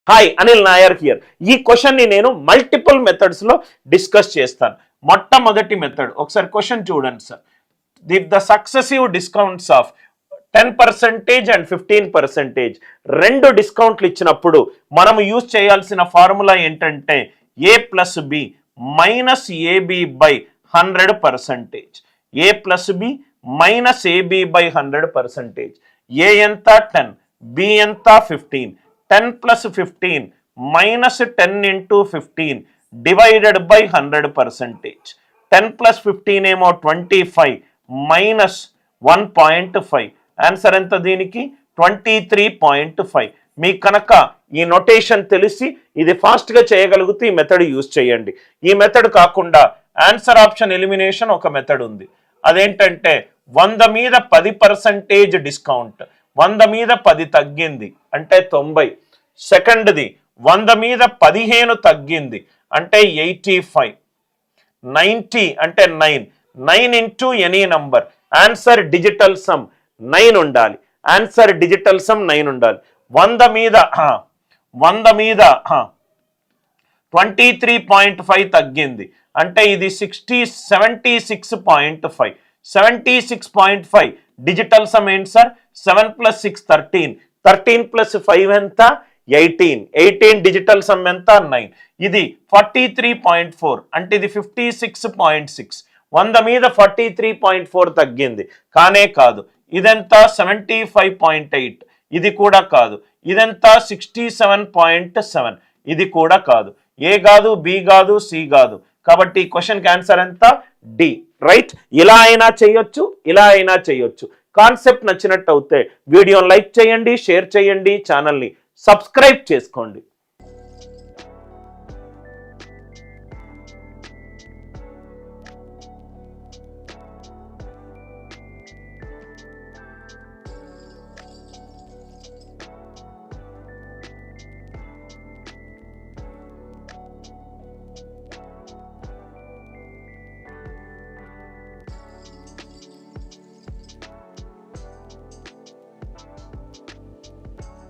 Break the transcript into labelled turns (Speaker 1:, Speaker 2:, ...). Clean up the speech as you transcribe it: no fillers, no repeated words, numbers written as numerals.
Speaker 1: Hi Anil Nair here. ఈ క్వశ్చన్ని నేను మల్టిపుల్ మెథడ్స్లో డిస్కస్ చేస్తాను. మొట్టమొదటి మెథడ్ ఒకసారి క్వశ్చన్ చూడండి sir. The successive discounts of 10% and 15% రెండు డిస్కౌంట్లు ఇచ్చినప్పుడు మనం యూజ్ చేయాల్సిన ఫార్ములా ఏంటంటే A plus B minus AB by 100%. A plus B minus AB by 100%. A ఎంత 10, బి ఎంత 15. 10 plus 15 minus 10 into 15 divided by 100%. 10 plus 15 ఏమో 25 minus 1.5. ఆన్సర్ ఎంత దీనికి 23.5. మీకు కనుక ఈ నొటేషన్ తెలిసి ఇది ఫాస్ట్గా చేయగలిగితే ఈ మెథడ్ యూజ్ చేయండి. ఈ మెథడ్ కాకుండా ఆన్సర్ ఆప్షన్ ఎలిమినేషన్ ఒక మెథడ్ ఉంది. అదేంటంటే 100 మీద 10% డిస్కౌంట్, 100 మీద 10 తగ్గింది అంటే 90. సెకండ్ది 100 మీద 15 తగ్గింది అంటే 85. 90 అంటే 9 into any number. Answer digital sum 9 ఉండాలి. ఆన్సర్ డిజిటల్ సమ్ 9 ఉండాలి. 100 మీద 23.5 తగ్గింది అంటే ఇది 76.5. 76.5 డిజిటల్ సమ్ ఏంటి సార్? 7 + 6 13. 13 + 5 ఎంత? 18. 18 డిజిటల్ సమ్ ఎంత? 9. ఇది 43.4 అంటే ఇది 56.6. 100 మీద 43.4 తగ్గింది కానే కాదు. ఇదెంత? 75.8. ఇది కూడా కాదు. ఇదెంత? 67.7. ఇది కూడా కాదు. ఏ కాదు, బి కాదు, సి కాదు. కాబట్టి క్వశ్చన్కి ఆన్సర్ ఎంత? డి. రైట్. ఇలా అయినా చేయొచ్చు, ఇలా అయినా చేయొచ్చు. కాన్సెప్ట్ నచ్చినట్టు అయితే వీడియోని లైక్ చేయండి, షేర్ చేయండి, ఛానల్ని సబ్స్క్రైబ్ చేసుకోండి.